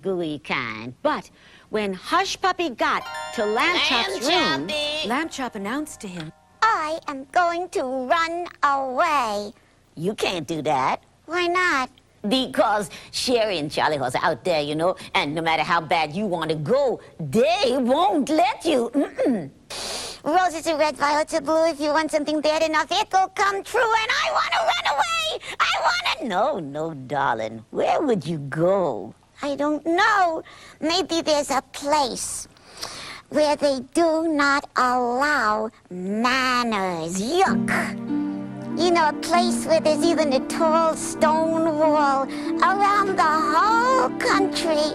gooey kind. But when Hush Puppy got to Lamb Chop's room, Lamb Chop announced to him, I am going to run away. "You can't do that." Why not? "Because Shari and Charlie Horse are out there, you know, and no matter how bad you want to go, they won't let you." Roses are red, violets are blue. If you want something bad enough, it'll come true, and I want to run away. I want to... No, darling. Where would you go? I don't know. Maybe there's a place where they do not allow manners. Yuck. You know, a place where there's even a tall stone wall around the whole country.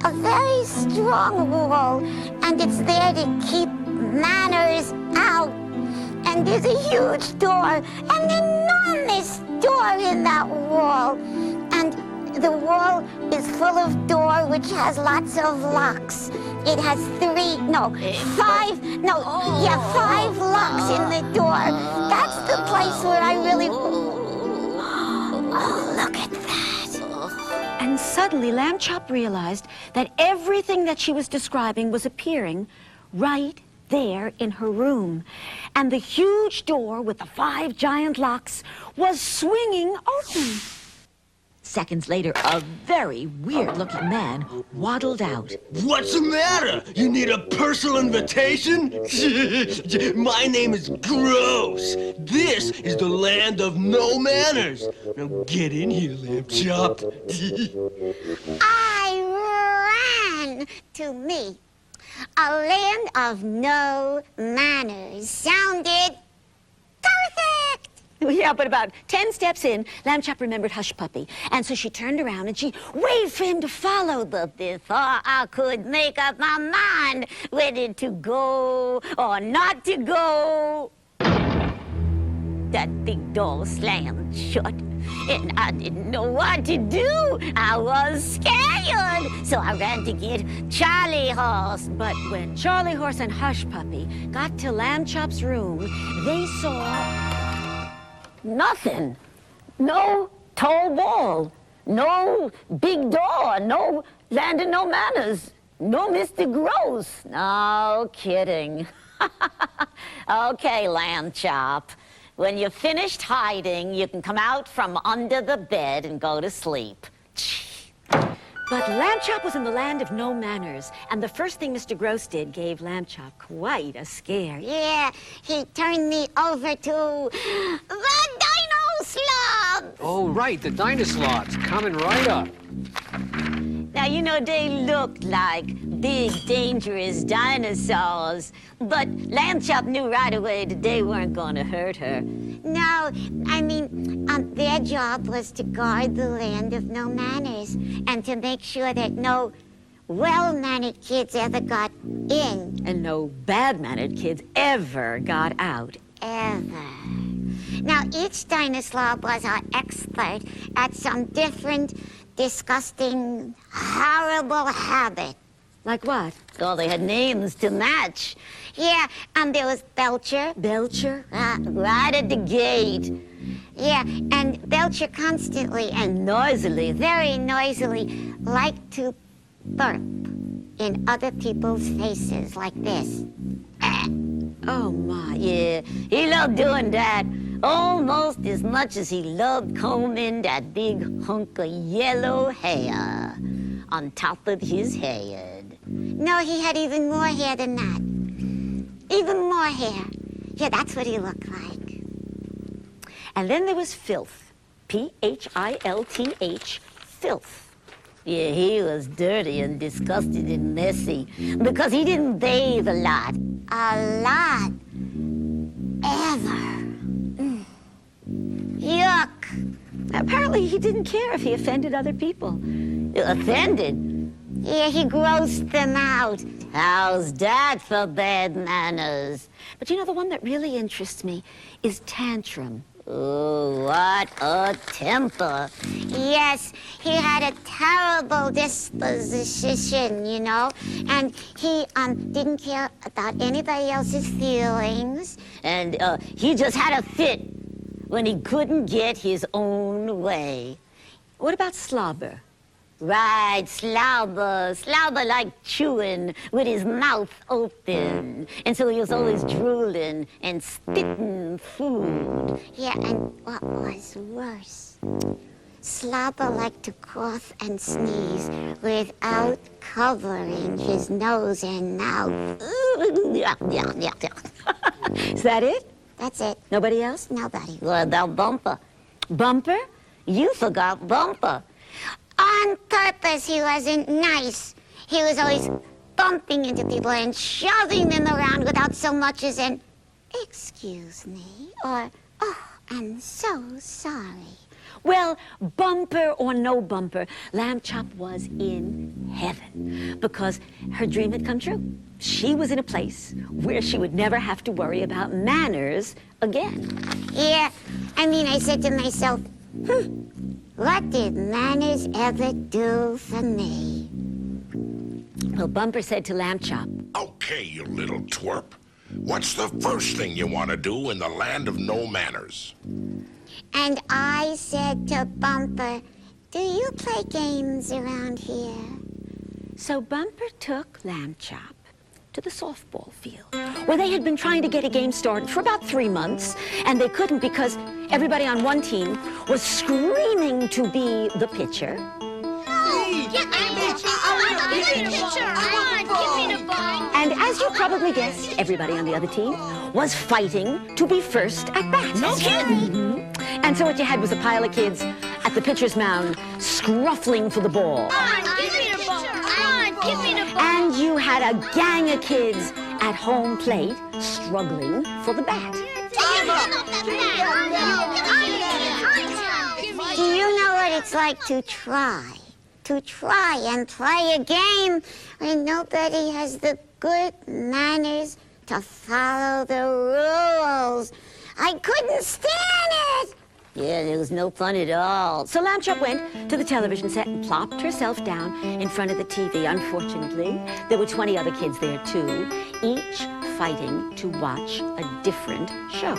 A very strong wall, and it's there to keep manners out. And there's a huge door, an enormous door in that wall. And the wall is full of door which has lots of locks. It has five locks in the door. That's the place where I really... Oh, look at that. And suddenly Lamb Chop realized that everything that she was describing was appearing right there in her room. And the huge door with the 5 giant locks was swinging open. Seconds later, a very weird-looking man waddled out. "What's the matter? You need a personal invitation? My name is Gross. This is the land of no manners. Now get in here, Lamb Chop." I ran to me. A land of no manners sounded perfect. Yeah, but about 10 steps in, Lamb Chop remembered Hush Puppy. And so she turned around and she waved for him to follow. But before I could make up my mind whether to go or not to go, that big door slammed shut. And I didn't know what to do. I was scared. So I ran to get Charlie Horse. But when Charlie Horse and Hush Puppy got to Lamb Chop's room, they saw nothing. No tall wall. No big door. No land of no manners. No Mr. Gross. No kidding. Okay, Lamb Chop. When you're finished hiding, you can come out from under the bed and go to sleep. But Lamb Chop was in the land of no manners, and the first thing Mr. Gross did gave Lamb Chop quite a scare. Yeah, he turned me over to the Dino Slobs. Oh, right, the Dinoslobs, coming right up. Now, you know, they looked like big, dangerous dinosaurs, but Lamb Chop knew right away that they weren't going to hurt her. No, I mean, their job was to guard the land of no manners and to make sure that no well-mannered kids ever got in. And no bad-mannered kids ever got out. Ever. Now, each Dinoslob was an expert at some different, disgusting, horrible habit. Like what? Oh, they had names to match. Yeah, there was Belcher. Belcher? Right at the gate. Yeah, and Belcher constantly and noisily, very noisily, liked to burp in other people's faces like this. Oh, my, yeah. He loved doing that almost as much as he loved combing that big hunk of yellow hair on top of his head. No, he had even more hair than that. Even more hair. Yeah, that's what he looked like. And then there was Filth. P-H-I-L-T-H, Filth. Yeah, he was dirty and disgusted and messy because he didn't bathe a lot. A lot. Ever. Yuck. Apparently, he didn't care if he offended other people. Offended? Yeah, he grossed them out. How's that for bad manners? But you know, the one that really interests me is Tantrum. Oh, what a temper. Yes, he had a terrible disposition, you know, and he didn't care about anybody else's feelings. And he just had a fit when he couldn't get his own way. What about Slobber? Right, slobber. Slobber like chewing with his mouth open. And so he was always drooling and spitting food. Yeah, and what was worse, Slobber liked to cough and sneeze without covering his nose and mouth. Is that it? That's it. Nobody else? Nobody. What about Bumper? Bumper? You forgot Bumper. On purpose, he wasn't nice. He was always bumping into people and shoving them around without so much as an "excuse me" or "oh, I'm so sorry." Well, bumper or no bumper, Lamb Chop was in heaven because her dream had come true. She was in a place where she would never have to worry about manners again. Yeah, I mean, I said to myself, what did manners ever do for me? Well, Bumper said to Lamb Chop, Okay, you little twerp. What's the first thing you want to do in the land of no manners? And I said to Bumper, do you play games around here? So Bumper took Lamb Chop to the softball field, where they had been trying to get a game started for about 3 months, and they couldn't because everybody on one team was screaming to be the pitcher. And as you probably guessed, everybody on the other team was fighting to be first at bat. No kidding. And so what you had was a pile of kids at the pitcher's mound scruffling for the ball. And you had a gang of kids at home plate struggling for the bat. Do you know what it's like to try? To try and play a game when nobody has the good manners to follow the rules. I couldn't stand it! Yeah, there was no fun at all. So Lamb Chop went to the television set and plopped herself down in front of the TV. Unfortunately, there were 20 other kids there too, each fighting to watch a different show.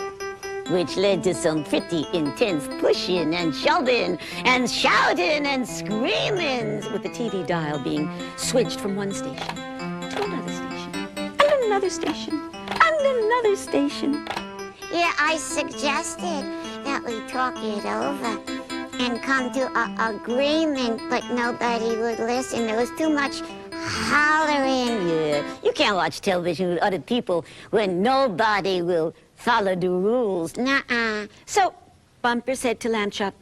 Which led to some pretty intense pushing and shoving and shouting and screaming, with the TV dial being switched from one station to another station, and another station, and another station. Yeah, I suggested that we talk it over and come to an agreement, but nobody would listen. There was too much hollering. Yeah, you can't watch television with other people when nobody will follow the rules. Nuh-uh. So Bumper said to Lamb Chop,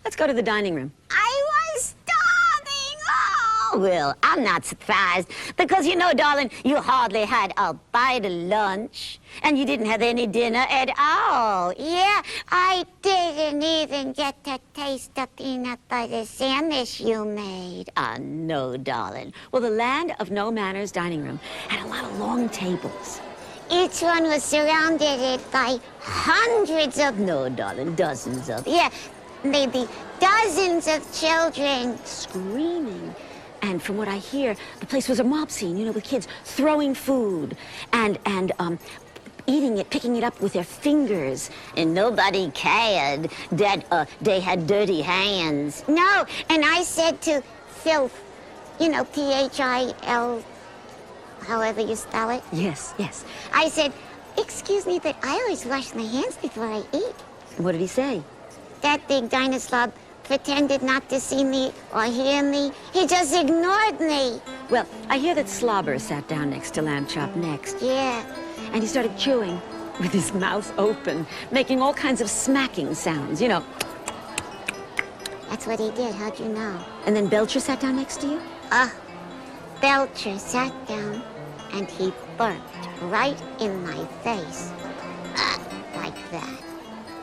let's go to the dining room. I was starving. Oh! Well, I'm not surprised because, you know, darling, you hardly had a bite of lunch and you didn't have any dinner at all. Yeah, I didn't even get to taste the peanut butter sandwich you made. No, darling. Well, the land of no manners dining room had a lot of long tables. Each one was surrounded by hundreds of, No, darling, dozens of yeah, maybe dozens of children. screaming. And from what I hear, the place was a mob scene, you know, with kids throwing food and eating it, picking it up with their fingers. And nobody cared that they had dirty hands. No, and I said to Filth, you know, P-H-I-L, however you spell it. Yes, yes. I said, excuse me, but I always wash my hands before I eat. What did he say? That big dinosaur pretended not to see me or hear me. He just ignored me. Well, I hear that Slobber sat down next to Lamb Chop next, Yeah. and he started chewing with his mouth open, making all kinds of smacking sounds, you know. That's what he did. How'd you know? And then Belcher sat down next to you? Belcher sat down and he burped right in my face. Like that.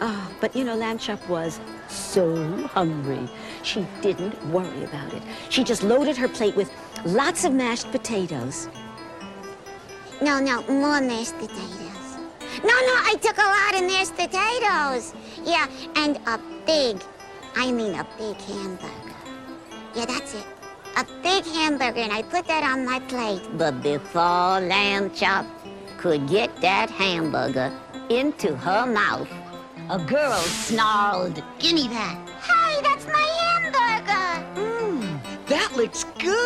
Oh, but you know, Lamb Chop was so hungry. She didn't worry about it. She just loaded her plate with lots of mashed potatoes. No, more mashed potatoes. No, I took a lot of mashed potatoes. Yeah, and a big hamburger. Yeah, that's it. A big hamburger, and I put that on my plate. But before Lamb Chop could get that hamburger into her mouth, a girl snarled, "Give me that." Hey, that's my hamburger! It's good.